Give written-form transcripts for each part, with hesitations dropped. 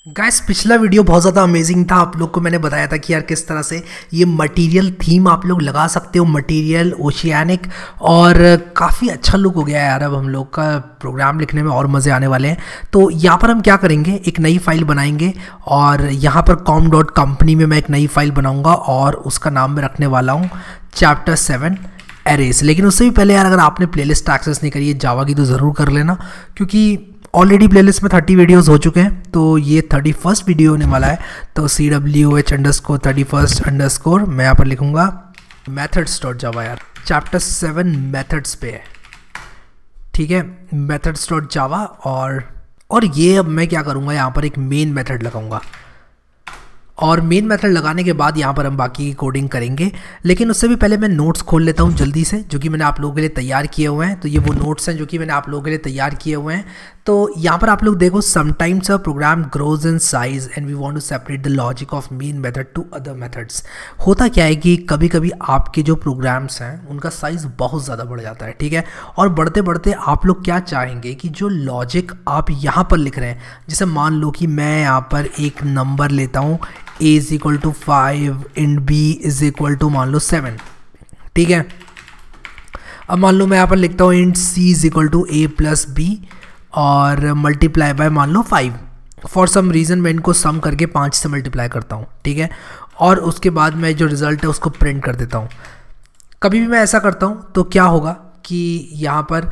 Guys पिछला video बहुत ज़्यादा अमेजिंग था। आप लोग को मैंने बताया था कि यार किस तरह से ये मटेरियल थीम आप लोग लगा सकते हो, मटेरियल ओशियानिक, और काफ़ी अच्छा लुक हो गया है यार। अब हम लोग का प्रोग्राम लिखने में और मज़े आने वाले हैं। तो यहाँ पर हम क्या करेंगे, एक नई फाइल बनाएंगे और यहाँ पर com.company में मैं एक नई फाइल बनाऊँगा और उसका नाम मैं रखने वाला हूँ चैप्टर 7 एरेस। लेकिन उससे भी पहले यार अगर आपने प्लेलिस्ट एक्सेस नहीं करी है जावा की तो ज़रूर कर लेना, क्योंकि ऑलरेडी प्लेलिस्ट में 30 वीडियोस हो चुके हैं। तो ये 31st वीडियो होने वाला है। तो CWH_31_ मैं यहाँ पर लिखूँगा methods.java यार, चैप्टर 7 मेथड्स पे है, ठीक है, methods.java। और ये अब मैं क्या करूँगा, यहाँ पर एक मेन मेथड लगाऊँगा और मेन मेथड लगाने के बाद यहाँ पर हम बाकी की कोडिंग करेंगे। लेकिन उससे भी पहले मैं नोट्स खोल लेता हूँ जल्दी से, जो कि मैंने आप लोगों के लिए तैयार किए हुए हैं। तो ये वो नोट्स हैं जो कि मैंने आप लोगों के लिए तैयार किए हुए हैं। तो यहाँ पर आप लोग देखो, sometimes a program grows in size and we want to separate the logic of main method to other methods. होता क्या है कि कभी कभी आपके जो प्रोग्राम्स हैं उनका साइज़ बहुत ज़्यादा बढ़ जाता है, ठीक है। और बढ़ते बढ़ते आप लोग क्या चाहेंगे कि जो लॉजिक आप यहाँ पर लिख रहे हैं, जैसे मान लो कि मैं यहाँ पर एक नंबर लेता हूँ a = 5 इन b = मान लो 7, ठीक है। अब मान लो मैं यहाँ पर लिखता हूँ int c = a + b और मल्टीप्लाई बाय मान लो 5। फॉर सम रीज़न मैं इनको सम करके 5 से मल्टीप्लाई करता हूँ, ठीक है। और उसके बाद मैं जो रिज़ल्ट है उसको प्रिंट कर देता हूँ। कभी भी मैं ऐसा करता हूँ तो क्या होगा कि यहाँ पर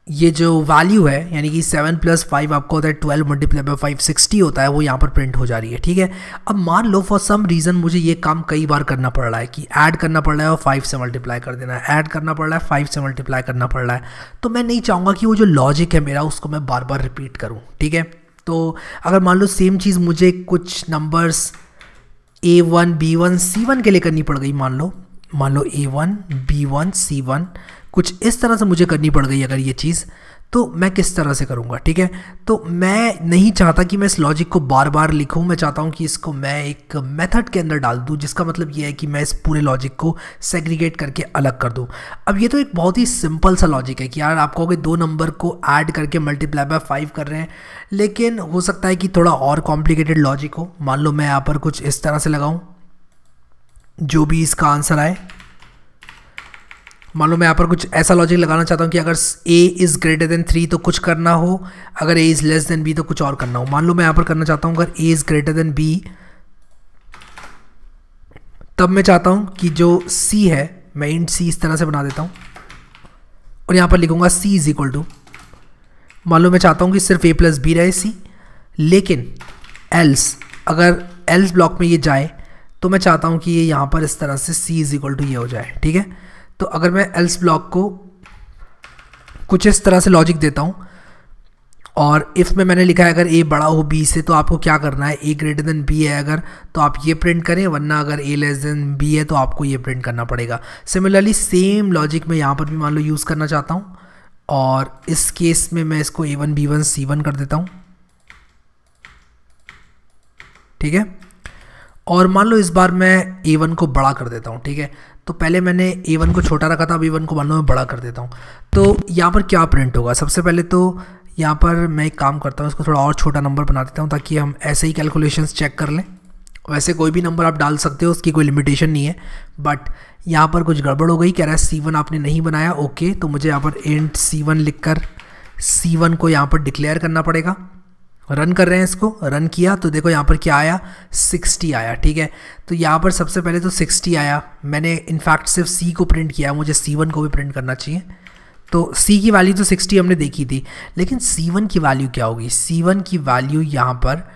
ये जो वैल्यू है, यानी कि 7 + 5 आपको होता है 12 × 5 60 होता है, वो यहाँ पर प्रिंट हो जा रही है, ठीक है। अब मान लो फॉर सम रीज़न मुझे ये काम कई बार करना पड़ रहा है कि ऐड करना पड़ रहा है और 5 से मल्टीप्लाई कर देना है, ऐड करना पड़ रहा है 5 से मल्टीप्लाई करना पड़ रहा है। तो मैं नहीं चाहूँगा कि वो जो लॉजिक है मेरा उसको मैं बार बार रिपीट करूँ, ठीक है। तो अगर मान लो सेम चीज़ मुझे कुछ नंबर्स A1 B1 C1 के लिए करनी पड़ गई, मान लो A1 B1 C1 कुछ इस तरह से मुझे करनी पड़ गई अगर ये चीज़, तो मैं किस तरह से करूँगा, ठीक है। तो मैं नहीं चाहता कि मैं इस लॉजिक को बार बार लिखूँ, मैं चाहता हूँ कि इसको मैं एक मेथड के अंदर डाल दूँ, जिसका मतलब ये है कि मैं इस पूरे लॉजिक को सेग्रीगेट करके अलग कर दूँ। अब ये तो एक बहुत ही सिंपल सा लॉजिक है कि यार आप कहोगे 2 नंबर को ऐड करके मल्टीप्लाई बाय 5 कर रहे हैं, लेकिन हो सकता है कि थोड़ा और कॉम्प्लिकेटेड लॉजिक हो। मान लो मैं यहाँ पर कुछ इस तरह से लगाऊँ, जो भी इसका आंसर आए। मान लो मैं यहाँ पर कुछ ऐसा लॉजिक लगाना चाहता हूँ कि अगर a = 3 तो कुछ करना हो, अगर a > b तो कुछ और करना हो। मान लो मैं यहाँ पर करना चाहता हूँ अगर a > b, तब मैं चाहता हूँ कि जो c है मैं int c इस तरह से बना देता हूँ और यहाँ पर लिखूँगा c = मान लो मैं चाहता हूँ कि सिर्फ a + b रहे c, लेकिन अगर else ब्लॉक में ये जाए तो मैं चाहता हूँ कि ये यहाँ पर इस तरह से c = ये हो जाए, ठीक है। तो अगर मैं else ब्लॉक को कुछ इस तरह से लॉजिक देता हूँ और इफ़ में मैंने लिखा है अगर a बड़ा हो b से, तो आपको क्या करना है, a > b है अगर तो आप ये प्रिंट करें, वरना अगर a < b है तो आपको ये प्रिंट करना पड़ेगा। सिमिलरली सेम लॉजिक मैं यहाँ पर भी मान लो यूज़ करना चाहता हूँ और इस केस में मैं इसको A1 B1 C1 कर देता हूँ, ठीक है। और मान लो इस बार मैं A1 को बड़ा कर देता हूँ, ठीक है। तो पहले मैंने A1 को छोटा रखा था, अब A1 को मान लो मैं बड़ा कर देता हूँ। तो यहाँ पर क्या प्रिंट होगा, सबसे पहले तो यहाँ पर मैं एक काम करता हूँ, इसको थोड़ा और छोटा नंबर बना देता हूँ ताकि हम ऐसे ही कैलकुलेशंस चेक कर लें। वैसे कोई भी नंबर आप डाल सकते हो, उसकी कोई लिमिटेशन नहीं है, बट यहाँ पर कुछ गड़बड़ हो गई। कह रहा है C1 आपने नहीं बनाया, ओके। तो मुझे यहाँ पर int C1 लिखकर C1 को यहाँ पर डिक्लेयर करना पड़ेगा। रन कर रहे हैं, इसको रन किया तो देखो यहाँ पर क्या आया, 60 आया, ठीक है। तो यहाँ पर सबसे पहले तो 60 आया। मैंने इनफैक्ट सिर्फ C को प्रिंट किया, मुझे C1 को भी प्रिंट करना चाहिए। तो C की वैल्यू तो 60 हमने देखी थी, लेकिन C1 की वैल्यू क्या होगी, C1 की वैल्यू यहाँ पर,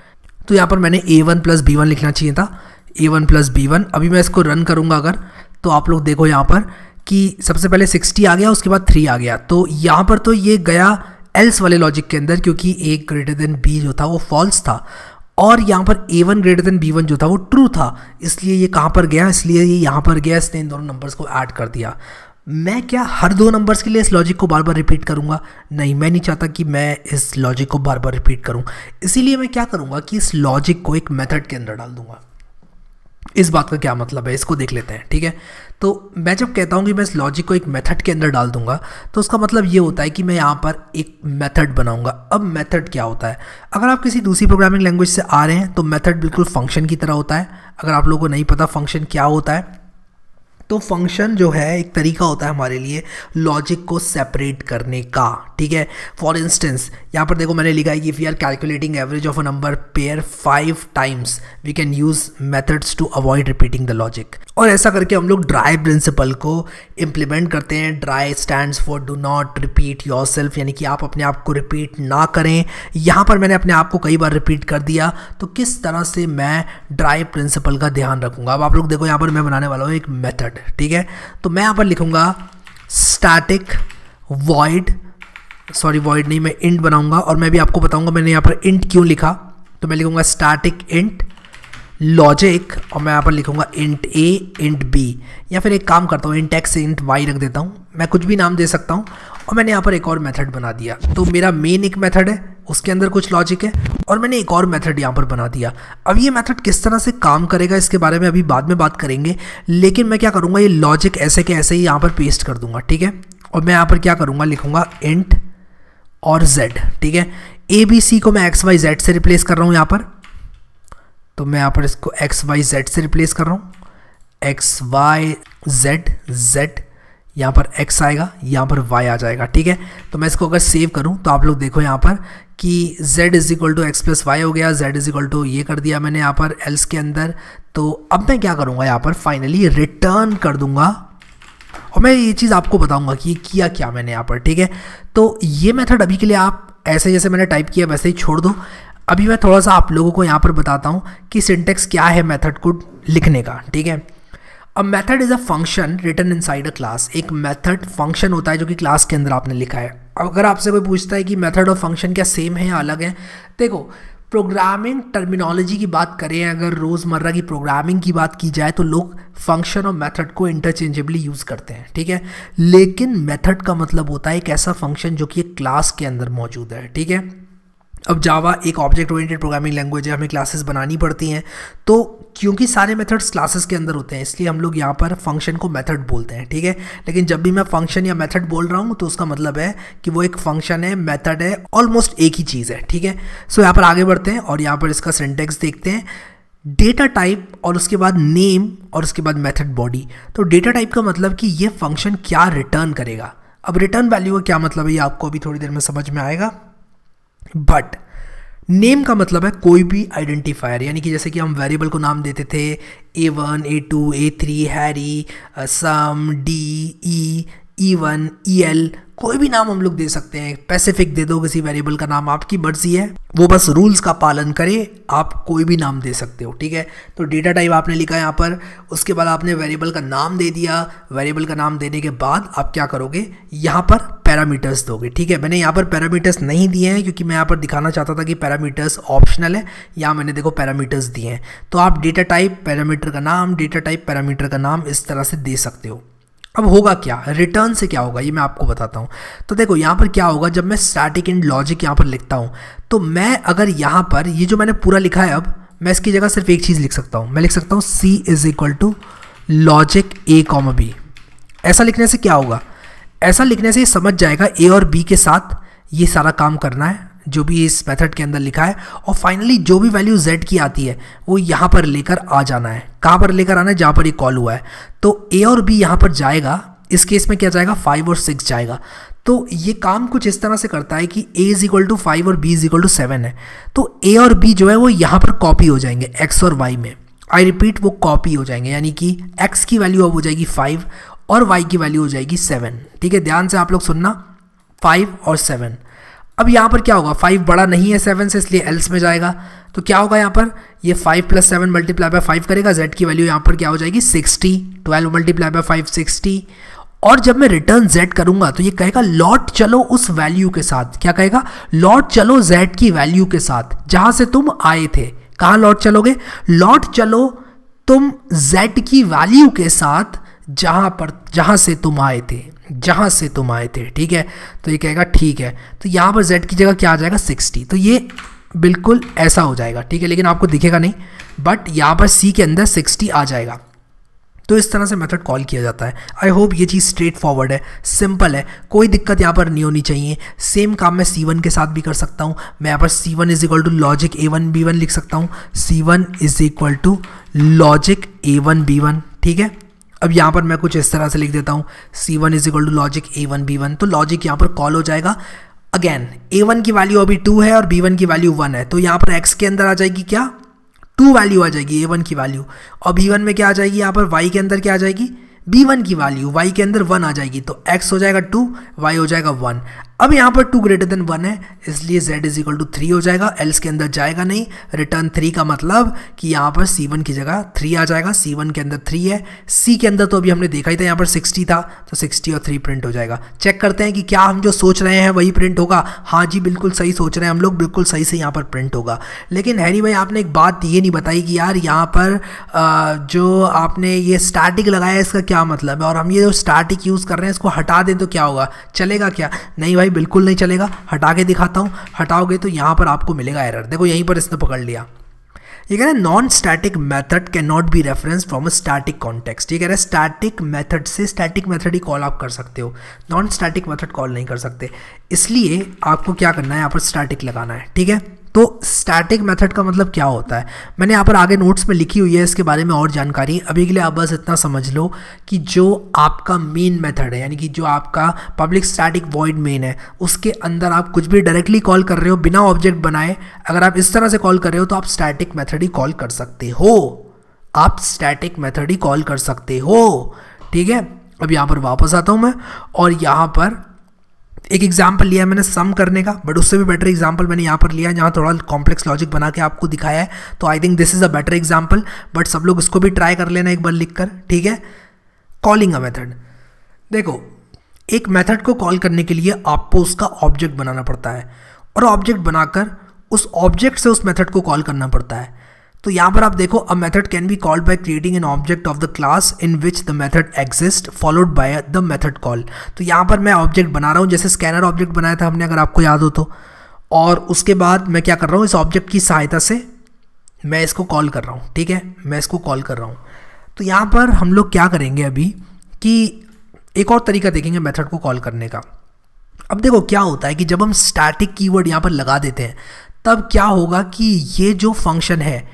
तो यहाँ पर मैंने A1 + B1 लिखना चाहिए था, A1 + B1। अभी मैं इसको रन करूँगा अगर, तो आप लोग देखो यहाँ पर कि सबसे पहले 60 आ गया, उसके बाद 3 आ गया। तो यहाँ पर तो ये गया एल्स वाले लॉजिक के अंदर, क्योंकि a > b जो था वो फॉल्स था और यहाँ पर A1 > B1 जो था वो ट्रू था, इसलिए ये कहाँ पर गया, इसलिए ये यहाँ पर गया, इसने इन दोनों नंबर्स को ऐड कर दिया। मैं क्या हर 2 नंबर्स के लिए इस लॉजिक को बार बार रिपीट करूँगा, नहीं, मैं नहीं चाहता कि मैं इस लॉजिक को बार बार रिपीट करूँ। इसीलिए मैं क्या करूँगा कि इस लॉजिक को एक मेथड के अंदर डाल दूँगा। इस बात का क्या मतलब है, इसको देख लेते हैं। ठीक है, तो मैं जब कहता हूँ कि मैं इस लॉजिक को एक मेथड के अंदर डाल दूंगा, तो उसका मतलब ये होता है कि मैं यहाँ पर एक मेथड बनाऊंगा। अब मेथड क्या होता है, अगर आप किसी दूसरी प्रोग्रामिंग लैंग्वेज से आ रहे हैं तो मेथड बिल्कुल फंक्शन की तरह होता है। अगर आप लोगों को नहीं पता फंक्शन क्या होता है, तो फंक्शन जो है एक तरीका होता है हमारे लिए लॉजिक को सेपरेट करने का। ठीक है, फॉर इंस्टेंस यहाँ पर देखो मैंने लिखा है कि if we are calculating average of a number pair 5 times we can use methods to avoid repeating the logic. और ऐसा करके हम लोग ड्राई प्रिंसिपल को इम्प्लीमेंट करते हैं। Dry stands for do not repeat yourself, यानी कि आप अपने आप को रिपीट ना करें। यहाँ पर मैंने अपने आप को कई बार रिपीट कर दिया, तो किस तरह से मैं ड्राई प्रिंसिपल का ध्यान रखूँगा। अब आप लोग देखो यहाँ पर मैं बनाने वाला हूँ एक मेथड। ठीक है, तो मैं यहाँ पर लिखूँगा स्टैटिक वॉइड, सॉरी वॉइड नहीं, मैं इंट बनाऊँगा। और मैं भी आपको बताऊँगा मैंने यहाँ पर इंट क्यों लिखा। तो मैं लिखूँगा स्टैटिक इंट लॉजिक, और मैं यहाँ पर लिखूँगा इंट ए इंट बी, या फिर एक काम करता हूँ इंट एक्स इंट वाई रख देता हूँ। मैं कुछ भी नाम दे सकता हूँ। और मैंने यहाँ पर एक और मेथड बना दिया। तो मेरा मेन एक मेथड है, उसके अंदर कुछ लॉजिक है, और मैंने एक और मेथड यहाँ पर बना दिया। अब ये मेथड किस तरह से काम करेगा इसके बारे में अभी बाद में बात करेंगे, लेकिन मैं क्या करूँगा, ये लॉजिक ऐसे के ऐसे ही यहाँ पर पेस्ट कर दूंगा। ठीक है, और मैं यहाँ पर क्या करूँगा, लिखूँगा इंट और z। ठीक है, ए बी सी को मैं एक्स वाई जेड से रिप्लेस कर रहा हूँ यहाँ पर। तो मैं यहाँ पर इसको एक्स वाई जेड से रिप्लेस कर रहा हूँ, एक्स वाई जेड, जेड यहाँ पर x आएगा, यहाँ पर y आ जाएगा। ठीक है, तो मैं इसको अगर सेव करूँ तो आप लोग देखो यहाँ पर कि z is equal to x plus y हो गया, z इज इक्वल टू ये कर दिया मैंने यहाँ पर एल्स के अंदर। तो अब मैं क्या करूँगा, यहाँ पर फाइनली रिटर्न कर दूंगा, और मैं ये चीज़ आपको बताऊंगा कि किया क्या मैंने यहाँ पर। ठीक है, तो ये मेथड अभी के लिए आप ऐसे जैसे मैंने टाइप किया वैसे ही छोड़ दो। अभी मैं थोड़ा सा आप लोगों को यहाँ पर बताता हूँ कि सिंटेक्स क्या है मेथड को लिखने का। ठीक है, a method is a function written inside a class. एक मेथड फंक्शन होता है जो कि क्लास के अंदर आपने लिखा है। अगर आपसे कोई पूछता है कि मेथड और फंक्शन क्या सेम है या अलग है, देखो प्रोग्रामिंग टर्मिनोलॉजी की बात करें, अगर रोज़मर्रा की प्रोग्रामिंग की बात की जाए तो लोग फंक्शन और मेथड को इंटरचेंजेबली यूज़ करते हैं। ठीक है, लेकिन मेथड का मतलब होता है एक ऐसा फंक्शन जो कि एक क्लास के अंदर मौजूद है। ठीक है, अब जावा एक ऑब्जेक्ट ओरिएंटेड प्रोग्रामिंग लैंग्वेज है, हमें क्लासेस बनानी पड़ती हैं। तो क्योंकि सारे मेथड्स क्लासेस के अंदर होते हैं, इसलिए हम लोग यहाँ पर फंक्शन को मेथड बोलते हैं। ठीक है, लेकिन जब भी मैं फंक्शन या मेथड बोल रहा हूँ तो उसका मतलब है कि वो एक फंक्शन है, मेथड है, ऑलमोस्ट एक ही चीज़ है। ठीक है, सो यहाँ पर आगे बढ़ते हैं और यहाँ पर इसका सिंटेक्स देखते हैं। डेटा टाइप और उसके बाद नेम और उसके बाद मेथड बॉडी। तो डेटा टाइप का मतलब कि ये फंक्शन क्या रिटर्न करेगा। अब रिटर्न वैल्यू का क्या मतलब है ये आपको अभी थोड़ी देर में समझ में आएगा। बट नेम का मतलब है कोई भी आइडेंटिफायर, यानी कि जैसे कि हम वेरिएबल को नाम देते थे A1, A2, A3, हैरी, सम, डी, ई, E1, EL, कोई भी नाम हम लोग दे सकते हैं। पैसिफिक दे दो किसी वेरिएबल का नाम, आपकी मर्जी है, वो बस रूल्स का पालन करे, आप कोई भी नाम दे सकते हो। ठीक है, तो डेटा टाइप आपने लिखा यहाँ पर, उसके बाद आपने वेरिएबल का नाम दे दिया। वेरिएबल का नाम देने के बाद आप क्या करोगे, यहाँ पर पैरामीटर्स दोगे। ठीक है, मैंने यहाँ पर पैरामीटर्स नहीं दिए हैं क्योंकि मैं यहाँ पर दिखाना चाहता था कि पैरामीटर्स ऑप्शनल है। यहाँ मैंने देखो पैरामीटर्स दिए हैं। तो आप डेटा टाइप पैरामीटर का नाम, डेटा टाइप पैरामीटर का नाम इस तरह से दे सकते हो। अब होगा क्या, रिटर्न से क्या होगा ये मैं आपको बताता हूँ। तो देखो यहाँ पर क्या होगा, जब मैं स्टैटिक एंड लॉजिक यहाँ पर लिखता हूँ तो मैं अगर यहाँ पर ये जो मैंने पूरा लिखा है, अब मैं इसकी जगह सिर्फ एक चीज़ लिख सकता हूँ। मैं लिख सकता हूँ C is equal to logic A comma B। ऐसा लिखने से क्या होगा, ऐसा लिखने से ये समझ जाएगा A और B के साथ ये सारा काम करना है जो भी इस मेथड के अंदर लिखा है, और फाइनली जो भी वैल्यू z की आती है वो यहाँ पर लेकर आ जाना है। कहाँ पर लेकर आना है, जहाँ पर ये कॉल हुआ है। तो a और b यहाँ पर जाएगा, इस केस में क्या जाएगा, 5 और 6 जाएगा। तो ये काम कुछ इस तरह से करता है कि a इज इक्वल टू 5 और b इज इक्वल टू 7 है, तो a और b जो है वो यहाँ पर कॉपी हो जाएंगे x और y में। आई रिपीट, वो कॉपी हो जाएंगे, यानी कि x की वैल्यू अब हो जाएगी 5 और y की वैल्यू हो जाएगी 7। ठीक है, ध्यान से आप लोग सुनना, 5 और 7। अब यहाँ पर क्या होगा, 5 बड़ा नहीं है 7 से, इसलिए एल्स में जाएगा। तो क्या होगा यहाँ पर, ये 5 + 7 मल्टीप्लाई बाय 5 करेगा, z की वैल्यू यहाँ पर क्या हो जाएगी 60। 12 मल्टीप्लाई बाय 5 60। और जब मैं रिटर्न z करूँगा तो ये कहेगा लौट चलो उस वैल्यू के साथ। क्या कहेगा, लौट चलो z की वैल्यू के साथ जहाँ से तुम आए थे। कहाँ लौट चलोगे, लौट चलो तुम z की वैल्यू के साथ जहाँ से तुम आए थे। ठीक है, तो ये कहेगा ठीक है। तो यहाँ पर z की जगह क्या आ जाएगा 60। तो ये बिल्कुल ऐसा हो जाएगा, ठीक है, लेकिन आपको दिखेगा नहीं, बट यहाँ पर सी के अंदर 60 आ जाएगा। तो इस तरह से मेथड कॉल किया जाता है। आई होप ये चीज़ स्ट्रेट फॉरवर्ड है, सिंपल है, कोई दिक्कत यहाँ पर नहीं होनी चाहिए। सेम काम मैं C1 के साथ भी कर सकता हूँ। मैं यहाँ पर C1 is equal to logic A1 B1 लिख सकता हूँ। C1 is equal to logic A1 B1, ठीक है। अब यहाँ पर मैं कुछ इस तरह से लिख देता हूँ, C1 is equal to logic A1 B1, तो लॉजिक यहाँ पर कॉल हो जाएगा। अगेन A1 की वैल्यू अभी 2 है और B1 की वैल्यू 1 है, तो यहाँ पर X के अंदर आ जाएगी क्या, 2 वैल्यू आ जाएगी A1 की वैल्यू, और B1 में क्या आ जाएगी, यहाँ पर Y के अंदर क्या आ जाएगी, B1 की वैल्यू, Y के अंदर 1 आ जाएगी, तो X हो जाएगा 2, Y हो जाएगा 1। अब यहाँ पर 2 ग्रेटर देन 1 है, इसलिए Z इज इक्वल टू 3 हो जाएगा, एल्स के अंदर जाएगा नहीं, रिटर्न 3 का मतलब कि यहाँ पर C1 की जगह 3 आ जाएगा, C1 के अंदर 3 है, C के अंदर तो अभी हमने देखा ही था यहाँ पर 60 था, तो 60 और 3 प्रिंट हो जाएगा। चेक करते हैं कि क्या हम जो सोच रहे हैं वही प्रिंट होगा। हाँ जी, बिल्कुल सही सोच रहे हैं हम लोग, बिल्कुल सही से यहाँ पर प्रिंट होगा। लेकिन हैरी भाई आपने एक बात ये नहीं बताई कि यार यहाँ पर जो आपने ये स्टैटिक लगाया है इसका क्या मतलब है, और हम ये जो स्टैटिक यूज़ कर रहे हैं इसको हटा दें तो क्या होगा, चलेगा क्या? नहीं भाई, बिल्कुल नहीं चलेगा। हटा के दिखाता हूँ, हटाओगे तो यहाँ पर आपको मिलेगा एरर। देखो यहीं पर इसने पकड़ लिया, ये कह रहा है non static method can not be reference from a static context. ये कह रहा है स्टैटिक मेथड से स्टैटिक मेथड ही कॉल आप कर सकते हो, नॉन स्टैटिक मेथड कॉल नहीं कर सकते। इसलिए आपको क्या करना है, यहाँ पर स्टैटिक लगाना है, ठीक है। तो स्टैटिक मेथड का मतलब क्या होता है, मैंने यहाँ पर आगे नोट्स में लिखी हुई है, इसके बारे में और जानकारी। अभी के लिए आप बस इतना समझ लो कि जो आपका मेन मेथड है, यानी कि जो आपका पब्लिक स्टैटिक वॉइड मेन है, उसके अंदर आप कुछ भी डायरेक्टली कॉल कर रहे हो बिना ऑब्जेक्ट बनाए, अगर आप इस तरह से कॉल कर रहे हो तो आप स्टैटिक मेथड ही कॉल कर सकते हो, आप स्टैटिक मेथड ही कॉल कर सकते हो, ठीक है। अब यहाँ पर वापस आता हूँ मैं, और यहाँ पर एक एग्जाम्पल लिया है मैंने सम करने का, बट उससे भी बेटर एग्जाम्पल मैंने यहाँ पर लिया है जहाँ थोड़ा कॉम्प्लेक्स लॉजिक बना के आपको दिखाया है। तो I think this is a better example, but सब लोग इसको भी ट्राई कर लेना एक बार लिख कर, ठीक है। कॉलिंग अ मेथड, देखो एक मेथड को कॉल करने के लिए आपको उसका ऑब्जेक्ट बनाना पड़ता है, और ऑब्जेक्ट बनाकर उस ऑब्जेक्ट से उस मेथड को कॉल करना पड़ता है। तो यहाँ पर आप देखो, a method can be called by creating an object of the class in which the method exist followed by the method call. तो यहाँ पर मैं ऑब्जेक्ट बना रहा हूँ, जैसे स्कैनर ऑब्जेक्ट बनाया था हमने, अगर आपको याद हो तो, और उसके बाद मैं क्या कर रहा हूँ, इस ऑब्जेक्ट की सहायता से मैं इसको कॉल कर रहा हूँ, ठीक है, मैं इसको कॉल कर रहा हूँ। तो यहाँ पर हम लोग क्या करेंगे अभी कि एक और तरीका देखेंगे मेथड को कॉल करने का। अब देखो क्या होता है कि जब हम स्टैटिक कीवर्ड यहाँ पर लगा देते हैं, तब क्या होगा कि ये जो फंक्शन है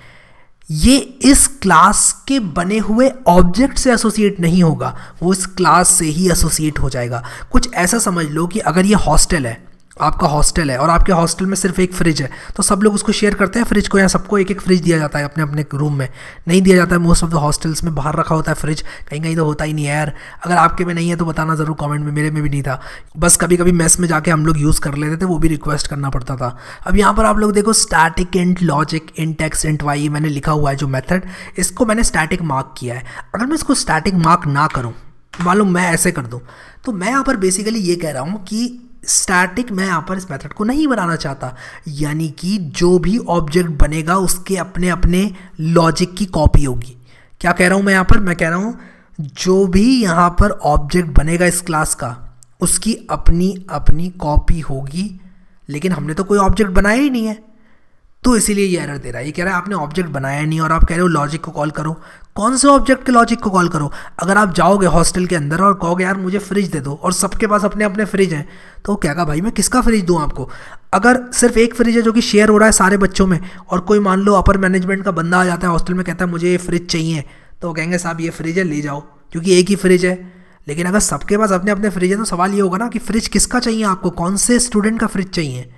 ये इस क्लास के बने हुए ऑब्जेक्ट से एसोसिएट नहीं होगा, वो इस क्लास से ही एसोसिएट हो जाएगा। कुछ ऐसा समझ लो कि अगर ये हॉस्टल है, आपका हॉस्टल है, और आपके हॉस्टल में सिर्फ एक फ्रिज है, तो सब लोग उसको शेयर करते हैं फ्रिज को, या सबको एक एक फ्रिज दिया जाता है अपने अपने रूम में? नहीं दिया जाता है, मोस्ट ऑफ द हॉस्टल्स में बाहर रखा होता है फ्रिज, कहीं कहीं तो होता ही नहीं है यार। अगर आपके में नहीं है तो बताना ज़रूर कमेंट में, मेरे में भी नहीं था, बस कभी कभी मेस में जाके हम लोग यूज़ कर लेते थे, वो भी रिक्वेस्ट करना पड़ता था। अब यहाँ पर आप लोग देखो, static int logic int x int y मैंने लिखा हुआ है जो मेथड, इसको मैंने स्टैटिक मार्क किया है। अगर मैं इसको स्टैटिक मार्क ना करूँ, मालूम मैं ऐसे कर दूँ, तो मैं यहाँ पर बेसिकली ये कह रहा हूँ कि स्टैटिक मैं यहाँ पर इस मेथड को नहीं बनाना चाहता, यानी कि जो भी ऑब्जेक्ट बनेगा उसके अपने अपने लॉजिक की कॉपी होगी। क्या कह रहा हूँ मैं यहाँ पर, मैं कह रहा हूँ जो भी यहाँ पर ऑब्जेक्ट बनेगा इस क्लास का, उसकी अपनी अपनी कॉपी होगी, लेकिन हमने तो कोई ऑब्जेक्ट बनाया ही नहीं है, तो इसीलिए ये एरर दे रहा है। ये कह रहा है आपने ऑब्जेक्ट बनाया नहीं और आप कह रहे हो लॉजिक को कॉल करो। कौन से ऑब्जेक्ट के लॉजिक को कॉल करो? अगर आप जाओगे हॉस्टल के अंदर और कहोगे यार मुझे फ्रिज दे दो, और सबके पास अपने अपने फ्रिज हैं, तो क्या कहा भाई मैं किसका फ्रिज दूं आपको? अगर सिर्फ एक फ्रिज है जो कि शेयर हो रहा है सारे बच्चों में, और कोई मान लो अपर मैनेजमेंट का बंदा आ जाता है हॉस्टल में, कहता है मुझे ये फ्रिज चाहिए, तो वो कहेंगे साहब ये फ्रिज है ले जाओ, क्योंकि एक ही फ्रिज है। लेकिन अगर सबके पास अपने अपने फ्रिज है, तो सवाल ये होगा ना कि फ्रिज किसका चाहिए आपको, कौन से स्टूडेंट का फ्रिज चाहिए?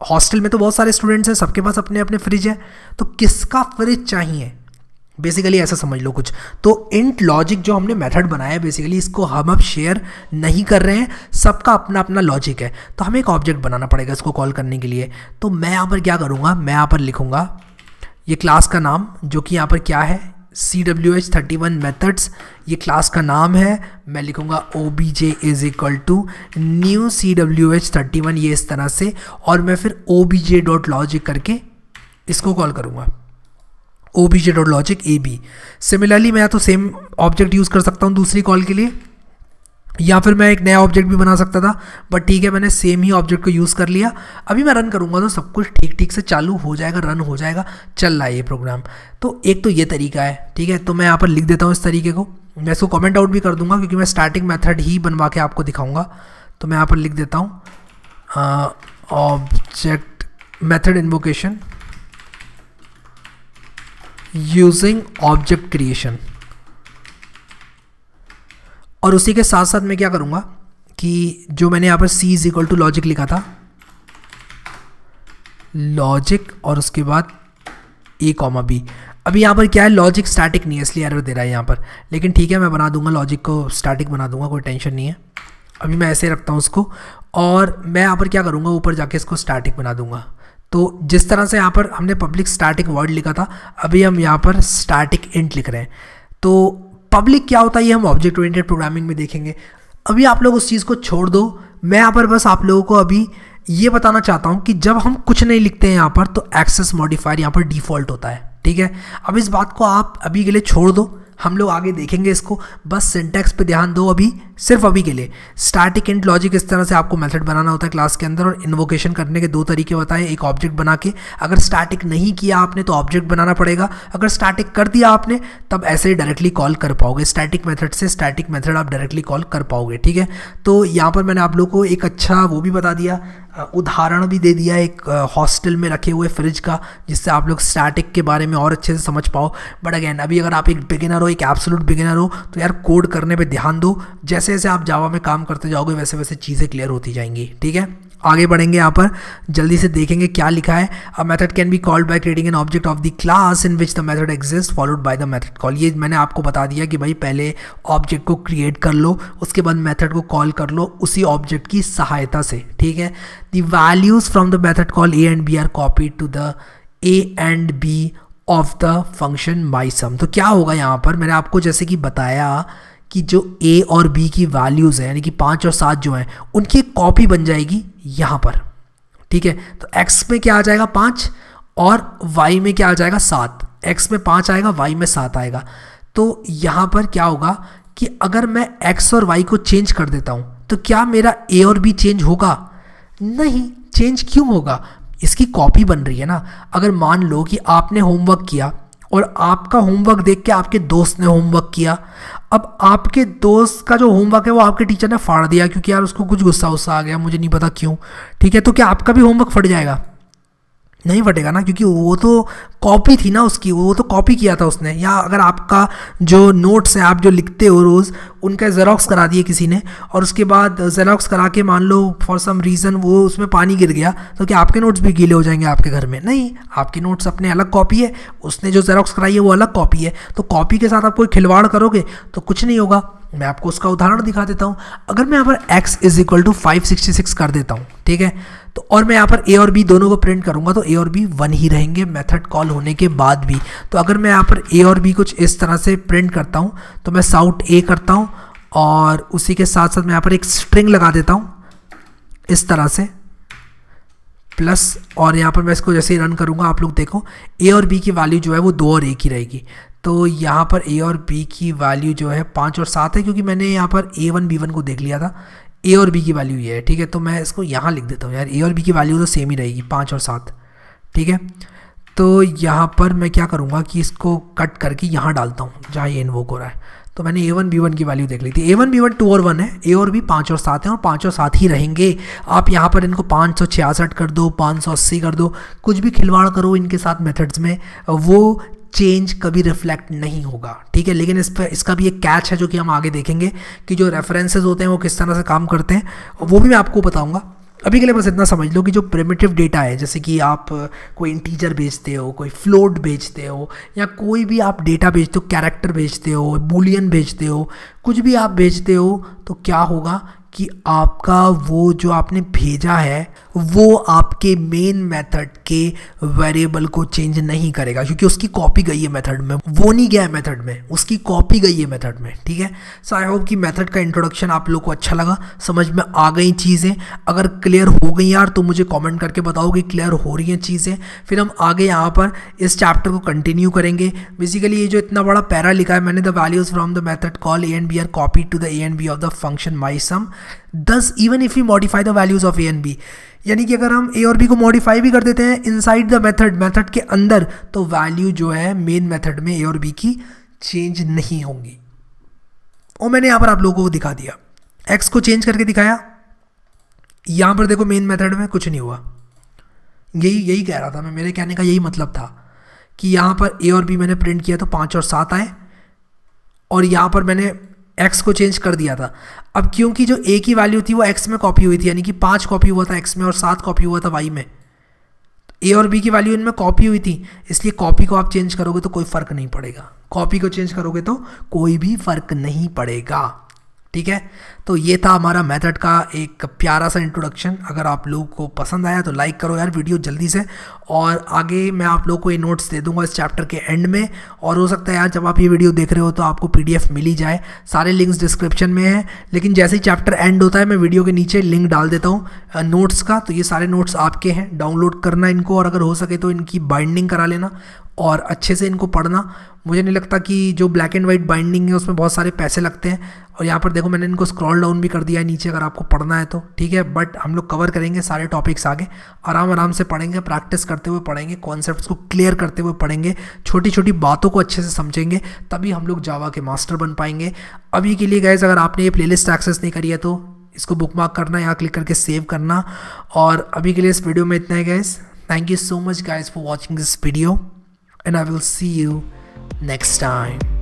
हॉस्टल में तो बहुत सारे स्टूडेंट्स हैं, सबके पास अपने अपने फ्रिज है, तो किसका फ्रिज चाहिए? बेसिकली ऐसा समझ लो कुछ। तो इंट लॉजिक जो हमने मेथड बनाया है, बेसिकली इसको हम अब शेयर नहीं कर रहे हैं, सबका अपना अपना लॉजिक है, तो हमें एक ऑब्जेक्ट बनाना पड़ेगा इसको कॉल करने के लिए। तो मैं यहाँ पर क्या करूँगा, मैं यहाँ पर लिखूँगा ये क्लास का नाम, जो कि यहाँ पर क्या है, CWH31 मेथड्स, ये क्लास का नाम है। मैं लिखूँगा obj is equal to new CWH31, ये इस तरह से, और मैं फिर obj.logic करके इसको कॉल करूँगा, obj.logic ab। सिमिलरली मैं या तो सेम ऑब्जेक्ट यूज़ कर सकता हूँ दूसरी कॉल के लिए, या फिर मैं एक नया ऑब्जेक्ट भी बना सकता था, बट ठीक है मैंने सेम ही ऑब्जेक्ट को यूज़ कर लिया। अभी मैं रन करूँगा तो सब कुछ ठीक ठीक से चालू हो जाएगा, रन हो जाएगा, चल रहा है ये प्रोग्राम। तो एक तो ये तरीका है, ठीक है। तो मैं यहाँ पर लिख देता हूँ इस तरीके को, मैं इसको कमेंट आउट भी कर दूंगा क्योंकि मैं स्टैटिक मेथड ही बनवा के आपको दिखाऊंगा। तो मैं यहाँ पर लिख देता हूँ object method invocation using object creation. और उसी के साथ साथ मैं क्या करूँगा कि जो मैंने यहाँ पर C is equal to logic लिखा था, लॉजिक और उसके बाद A कॉमा B। अभी यहाँ पर क्या है, लॉजिक स्टैटिक नहीं है इसलिए एरर दे रहा है यहाँ पर, लेकिन ठीक है मैं बना दूंगा लॉजिक को स्टैटिक बना दूंगा, कोई टेंशन नहीं है। अभी मैं ऐसे रखता हूँ उसको, और मैं यहाँ पर क्या करूँगा, ऊपर जाके इसको स्टैटिक बना दूंगा। तो जिस तरह से यहाँ पर हमने पब्लिक स्टैटिक वर्ड लिखा था, अभी हम यहाँ पर स्टैटिक इंट लिख रहे हैं। तो पब्लिक क्या होता है ये हम ऑब्जेक्ट ओरिएंटेड प्रोग्रामिंग में देखेंगे। अभी आप लोग उस चीज़ को छोड़ दो, मैं यहाँ पर बस आप लोगों को अभी ये बताना चाहता हूँ कि जब हम कुछ नहीं लिखते हैं यहाँ पर तो एक्सेस मॉडिफायर यहाँ पर डिफ़ॉल्ट होता है, ठीक है। अब इस बात को आप अभी के लिए छोड़ दो, हम लोग आगे देखेंगे इसको, बस सिंटैक्स पे ध्यान दो अभी, सिर्फ अभी के लिए। स्टैटिक इंट लॉजिक इस तरह से आपको मेथड बनाना होता है क्लास के अंदर, और इन्वोकेशन करने के दो तरीके बताए, एक ऑब्जेक्ट बना के, अगर स्टैटिक नहीं किया आपने तो ऑब्जेक्ट बनाना पड़ेगा, अगर स्टैटिक कर दिया आपने तब ऐसे ही डायरेक्टली कॉल कर पाओगे, स्टैटिक मेथड से स्टैटिक मेथड आप डायरेक्टली कॉल कर पाओगे, ठीक है। तो यहाँ पर मैंने आप लोग को एक अच्छा वो भी बता दिया, उदाहरण भी दे दिया एक हॉस्टल में रखे हुए फ्रिज का, जिससे आप लोग स्टैटिक के बारे में और अच्छे से समझ पाओ। बट अगेन अभी अगर आप एक बिगिनर हो, एक एब्सोल्यूट बिगिनर हो, तो यार कोड करने पे ध्यान दो, जैसे जैसे आप जावा में काम करते जाओगे वैसे वैसे चीज़ें क्लियर होती जाएंगी, ठीक है। आगे बढ़ेंगे, यहाँ पर जल्दी से देखेंगे क्या लिखा है। A method can be called by creating an object of the class in which the method exist followed by the method call. ये मैंने आपको बता दिया कि भाई पहले ऑब्जेक्ट को क्रिएट कर लो, उसके बाद मेथड को कॉल कर लो उसी ऑब्जेक्ट की सहायता से, ठीक है। The values from the method call a and b are copied to the a and b of the function my sum. तो क्या होगा यहाँ पर, मैंने आपको जैसे कि बताया कि जो a और b की वैल्यूज़ हैं, यानी कि 5 और 7 जो हैं, उनकी कॉपी बन जाएगी यहाँ पर, ठीक है। तो x में क्या आ जाएगा 5 और y में क्या आ जाएगा 7, x में 5 आएगा, y में 7 आएगा। तो यहाँ पर क्या होगा कि अगर मैं x और y को चेंज कर देता हूँ तो क्या मेरा a और b चेंज होगा? नहीं, चेंज क्यों होगा? इसकी कॉपी बन रही है ना। अगर मान लो कि आपने होमवर्क किया और आपका होमवर्क देख के आपके दोस्त ने होमवर्क किया, अब आपके दोस्त का जो होमवर्क है वो आपके टीचर ने फाड़ दिया क्योंकि यार उसको कुछ गुस्सा आ गया, मुझे नहीं पता क्यों, ठीक है। तो क्या आपका भी होमवर्क फट जाएगा? नहीं फटेगा ना, क्योंकि वो तो कॉपी थी ना उसकी, वो तो कॉपी किया था उसने। या अगर आपका जो नोट्स है आप जो लिखते हो रोज़, उनका जेरोक्स करा दिए किसी ने, और उसके बाद जेरोक्स करा के मान लो फॉर सम रीज़न वो उसमें पानी गिर गया, तो क्या आपके नोट्स भी गीले हो जाएंगे आपके घर में? नहीं, आपके नोट्स अपने अलग कॉपी है, उसने जो जेरोक्स कराई है वो अलग कॉपी है। तो कॉपी के साथ आप कोई खिलवाड़ करोगे तो कुछ नहीं होगा। मैं आपको उसका उदाहरण दिखा देता हूँ। अगर मैं यहाँ पर x इज इक्वल टू 566 कर देता हूँ, ठीक है, तो और मैं यहाँ पर a और b दोनों को प्रिंट करूँगा तो a और b 1 ही रहेंगे मेथड कॉल होने के बाद भी। तो अगर मैं यहाँ पर a और b कुछ इस तरह से प्रिंट करता हूँ तो मैं साउट a करता हूँ और उसी के साथ साथ मैं यहाँ पर एक स्ट्रिंग लगा देता हूँ इस तरह से प्लस, और यहाँ पर मैं इसको जैसे ही रन करूँगा आप लोग देखो a और b की वैल्यू जो है वो 2 और 1 ही रहेगी। तो यहाँ पर a और b की वैल्यू जो है 5 और 7 है, क्योंकि मैंने यहाँ पर a1 b1 को देख लिया था। a और b की वैल्यू ये है, ठीक है। तो मैं इसको यहाँ लिख देता हूँ यार, a और b की वैल्यू तो सेम ही रहेगी 5 और 7, ठीक है। तो यहाँ पर मैं क्या करूँगा कि इसको कट करके यहाँ डालता हूँ जहाँ ये इन्वोक हो रहा है। तो मैंने a1 b1 की वैल्यू देख ली थी, a1 b1 2 और 1 है, a और b 5 और 7 है और 5 और 7 ही रहेंगे। आप यहाँ पर इनको 566 कर दो, 580 कर दो, कुछ भी खिलवाड़ करो इनके साथ मेथड्स में, वो चेंज कभी रिफ्लेक्ट नहीं होगा, ठीक है। लेकिन इस पर इसका भी एक कैच है जो कि हम आगे देखेंगे कि जो रेफरेंसेस होते हैं वो किस तरह से काम करते हैं, वो भी मैं आपको बताऊंगा। अभी के लिए बस इतना समझ लो कि जो प्रिमिटिव डेटा है, जैसे कि आप कोई इंटीजर भेजते हो, कोई फ्लोट भेजते हो, या कोई भी आप डेटा भेजते हो, कैरेक्टर भेजते हो, बूलियन भेजते हो, कुछ भी आप भेजते हो, तो क्या होगा कि आपका वो जो आपने भेजा है वो आपके मेन मेथड के वेरिएबल को चेंज नहीं करेगा, क्योंकि उसकी कॉपी गई है मेथड में, वो नहीं गया है मेथड में, उसकी कॉपी गई है मेथड में। ठीक है, सो आई होप कि मेथड का इंट्रोडक्शन आप लोग को अच्छा लगा, समझ में आ गई चीज़ें। अगर क्लियर हो गई यार तो मुझे कमेंट करके बताओ कि क्लियर हो रही हैं चीज़ें, फिर हम आगे यहाँ पर इस चैप्टर को कंटिन्यू करेंगे। बेसिकली ये जो इतना बड़ा पैरा लिखा है मैंने, the values from the method call a and b are copied to the a and b of the function my sum, thus even if you modify the values of a and b, यानी कि अगर हम ए और B को modify भी कर देते हैं इनसाइड द मेथड के अंदर, तो वैल्यू जो है मेन मेथड में ए और बी की चेंज नहीं होंगी। और मैंने यहाँ पर आप लोगों को दिखा दिया, एक्स को चेंज करके दिखाया। यहाँ पर देखो मेन मेथड में कुछ नहीं हुआ, यही कह रहा था मैं, मेरे कहने का यही मतलब था कि यहाँ पर ए और बी मैंने प्रिंट किया तो 5 और 7 आए, और यहाँ पर मैंने x को चेंज कर दिया था। अब क्योंकि जो a की वैल्यू थी वो x में कॉपी हुई थी, यानी कि 5 कॉपी हुआ था x में और 7 कॉपी हुआ था y में, a और b की वैल्यू इनमें कॉपी हुई थी, इसलिए कॉपी को आप चेंज करोगे तो कोई फ़र्क नहीं पड़ेगा, कॉपी को चेंज करोगे तो कोई भी फ़र्क नहीं पड़ेगा। ठीक है, तो ये था हमारा मेथड का एक प्यारा सा इंट्रोडक्शन। अगर आप लोगों को पसंद आया तो लाइक करो यार वीडियो जल्दी से, और आगे मैं आप लोगों को ये नोट्स दे दूंगा इस चैप्टर के एंड में, और हो सकता है यार जब आप ये वीडियो देख रहे हो तो आपको PDF मिल ही जाए, सारे लिंक्स डिस्क्रिप्शन में हैं। लेकिन जैसे ही चैप्टर एंड होता है मैं वीडियो के नीचे लिंक डाल देता हूँ नोट्स का, तो ये सारे नोट्स आपके हैं, डाउनलोड करना इनको, और अगर हो सके तो इनकी बाइंडिंग करा लेना और अच्छे से इनको पढ़ना। मुझे नहीं लगता कि जो ब्लैक एंड वाइट बाइंडिंग है उसमें बहुत सारे पैसे लगते हैं, और यहाँ पर देखो मैंने इनको स्क्रॉल डाउन भी कर दिया है नीचे अगर आपको पढ़ना है तो। ठीक है, बट हम लोग कवर करेंगे सारे टॉपिक्स आगे, आराम से पढ़ेंगे, प्रैक्टिस करते हुए पढ़ेंगे, कॉन्सेप्ट्स को क्लियर करते हुए पढ़ेंगे, छोटी छोटी बातों को अच्छे से समझेंगे, तभी हम लोग जावा के मास्टर बन पाएंगे। अभी के लिए गाइस अगर आपने ये प्लेलिस्ट एक्सेस नहीं करी है तो इसको बुकमार्क करना, यहाँ क्लिक करके सेव करना। और अभी के लिए इस वीडियो में इतना है guys, thank you so much guys for watching this video and I will see you next time.